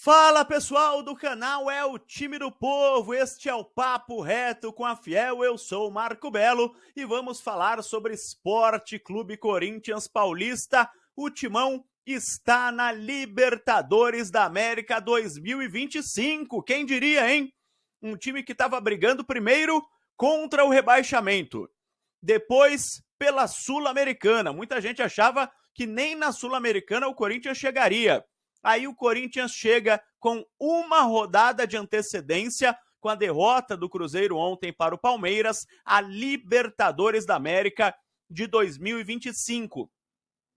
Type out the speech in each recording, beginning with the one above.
Fala pessoal do canal É o Time do Povo, este é o Papo Reto com a Fiel, eu sou o Marco Belo e vamos falar sobre Sport Clube Corinthians Paulista. O Timão está na Libertadores da América 2025, quem diria, hein? Um time que estava brigando primeiro contra o rebaixamento, depois pela Sul-Americana. Muita gente achava que nem na Sul-Americana o Corinthians chegaria. Aí o Corinthians chega com uma rodada de antecedência, com a derrota do Cruzeiro ontem para o Palmeiras, a Libertadores da América de 2025.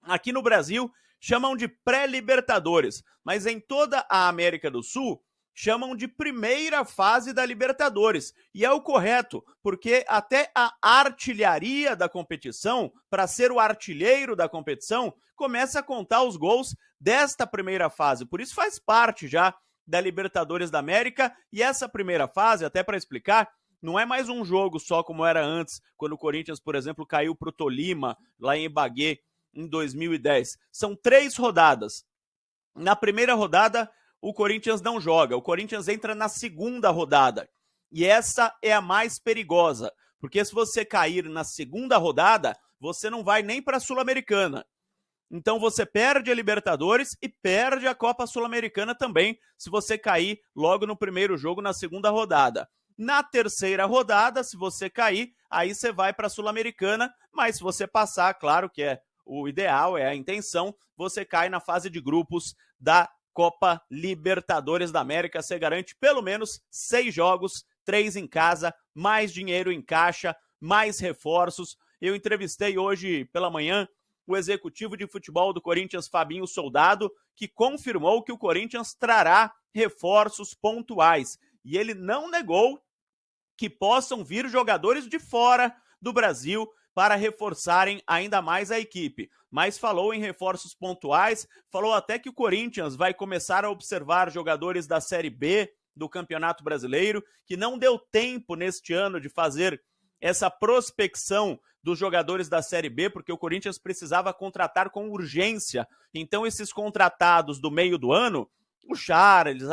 Aqui no Brasil chamam de pré-Libertadores, mas em toda a América do Sul chamam de primeira fase da Libertadores. E é o correto, porque até a artilharia da competição, para ser o artilheiro da competição, começa a contar os gols desta primeira fase. Por isso faz parte já da Libertadores da América. E essa primeira fase, até para explicar, não é mais um jogo só como era antes, quando o Corinthians, por exemplo, caiu para o Tolima, lá em Ibagué, em 2010. São 3 rodadas. Na primeira rodada, o Corinthians não joga. O Corinthians entra na segunda rodada. E essa é a mais perigosa. Porque se você cair na segunda rodada, você não vai nem para a Sul-Americana. Então você perde a Libertadores e perde a Copa Sul-Americana também, se você cair logo no primeiro jogo na segunda rodada. Na terceira rodada, se você cair, aí você vai para a Sul-Americana, mas se você passar, claro que é o ideal, é a intenção, você cai na fase de grupos da Copa Libertadores da América. Você garante pelo menos 6 jogos, 3 em casa, mais dinheiro em caixa, mais reforços. Eu entrevistei hoje pela manhã o executivo de futebol do Corinthians, Fabinho Soldado, que confirmou que o Corinthians trará reforços pontuais. E ele não negou que possam vir jogadores de fora do Brasil para reforçarem ainda mais a equipe. Mas falou em reforços pontuais, falou até que o Corinthians vai começar a observar jogadores da Série B do Campeonato Brasileiro, que não deu tempo neste ano de fazer essa prospecção dos jogadores da Série B, porque o Corinthians precisava contratar com urgência. Então esses contratados do meio do ano, o Charles,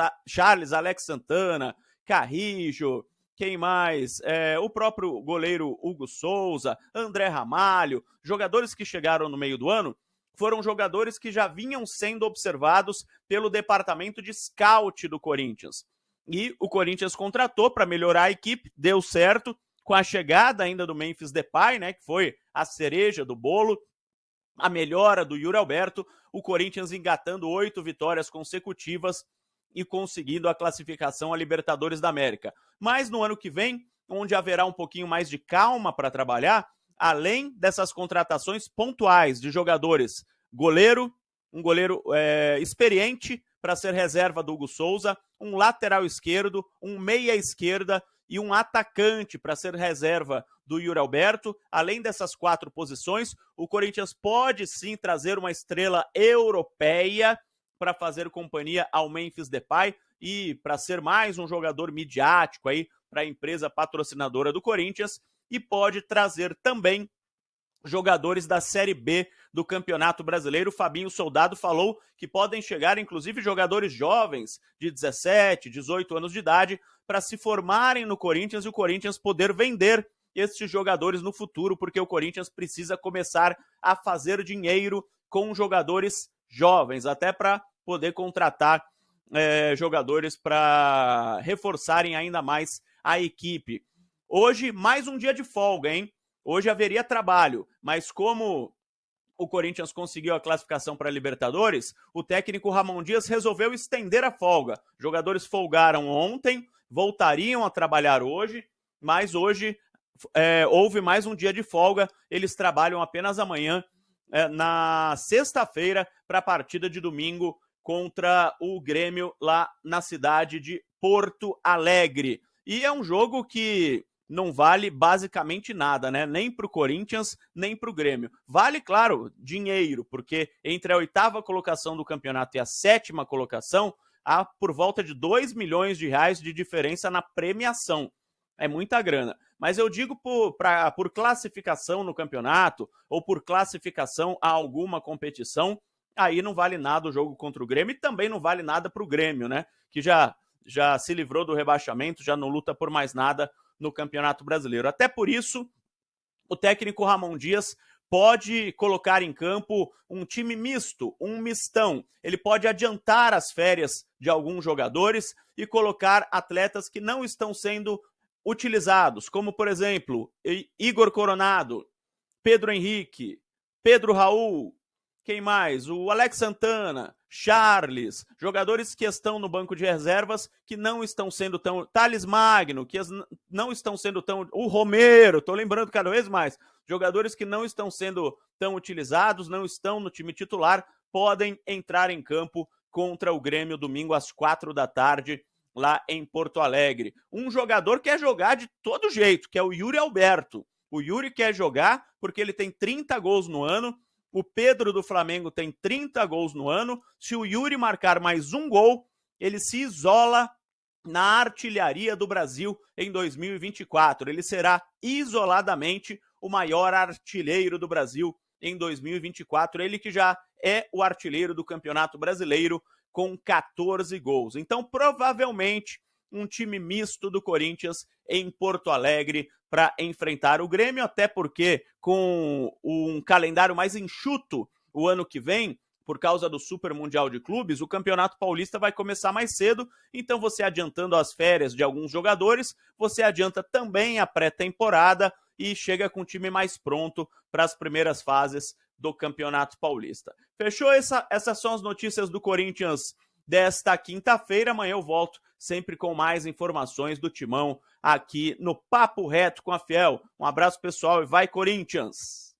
Alex Santana, Carrijo, quem mais? O próprio goleiro Hugo Souza, André Ramalho, jogadores que chegaram no meio do ano, foram jogadores que já vinham sendo observados pelo departamento de scout do Corinthians. E o Corinthians contratou para melhorar a equipe, deu certo, com a chegada ainda do Memphis Depay, né, que foi a cereja do bolo, a melhora do Yuri Alberto, o Corinthians engatando 8 vitórias consecutivas e conseguindo a classificação à Libertadores da América. Mas no ano que vem, onde haverá um pouquinho mais de calma para trabalhar, além dessas contratações pontuais de jogadores, um goleiro experiente para ser reserva do Hugo Souza, um lateral esquerdo, um meia esquerda e um atacante para ser reserva do Yuri Alberto. Além dessas 4 posições, o Corinthians pode sim trazer uma estrela europeia para fazer companhia ao Memphis Depay e para ser mais um jogador midiático aí para a empresa patrocinadora do Corinthians, e pode trazer também jogadores da Série B do Campeonato Brasileiro. O Fabinho Soldado falou que podem chegar, inclusive, jogadores jovens de 17, 18 anos de idade para se formarem no Corinthians e o Corinthians poder vender esses jogadores no futuro, porque o Corinthians precisa começar a fazer dinheiro com jogadores jovens, até para poder contratar jogadores para reforçarem ainda mais a equipe. Hoje, mais um dia de folga, hein? Hoje haveria trabalho, mas como o Corinthians conseguiu a classificação para a Libertadores, o técnico Ramon Dias resolveu estender a folga. Jogadores folgaram ontem, voltariam a trabalhar hoje, mas hoje houve mais um dia de folga. Eles trabalham apenas amanhã, na sexta-feira, para a partida de domingo contra o Grêmio lá na cidade de Porto Alegre. E é um jogo que não vale basicamente nada, né? Nem para o Corinthians, nem para o Grêmio. Vale, claro, dinheiro, porque entre a 8ª colocação do campeonato e a 7ª colocação, há por volta de 2 milhões de reais de diferença na premiação. É muita grana. Mas eu digo por classificação no campeonato ou por classificação a alguma competição, aí não vale nada o jogo contra o Grêmio e também não vale nada para o Grêmio, né? Que já se livrou do rebaixamento, já não luta por mais nada no Campeonato Brasileiro. Até por isso, o técnico Ramon Dias pode colocar em campo um time misto, um mistão. Ele pode adiantar as férias de alguns jogadores e colocar atletas que não estão sendo utilizados, como, por exemplo, Igor Coronado, Pedro Henrique, Pedro Raul, quem mais? O Alex Santana, Charles, jogadores que estão no banco de reservas que não estão sendo tão... Thales Magno, que não estão sendo tão... O Romero, tô lembrando cada vez mais. Jogadores que não estão sendo tão utilizados, não estão no time titular, podem entrar em campo contra o Grêmio domingo às 16h, lá em Porto Alegre. Um jogador quer jogar de todo jeito, que é o Yuri Alberto. O Yuri quer jogar porque ele tem 30 gols no ano. O Pedro do Flamengo tem 30 gols no ano. Se o Yuri marcar mais um gol, ele se isola na artilharia do Brasil em 2024. Ele será isoladamente o maior artilheiro do Brasil em 2024. Ele que já é o artilheiro do Campeonato Brasileiro com 14 gols. Então, provavelmente, um time misto do Corinthians em Porto Alegre para enfrentar o Grêmio, até porque com um calendário mais enxuto o ano que vem, por causa do Super Mundial de Clubes, o Campeonato Paulista vai começar mais cedo, então você adiantando as férias de alguns jogadores, você adianta também a pré-temporada e chega com o time mais pronto para as primeiras fases do Campeonato Paulista. Fechou? Essas são as notícias do Corinthians desta quinta-feira. Amanhã eu volto sempre com mais informações do Timão aqui no Papo Reto com a Fiel. Um abraço, pessoal, e vai Corinthians!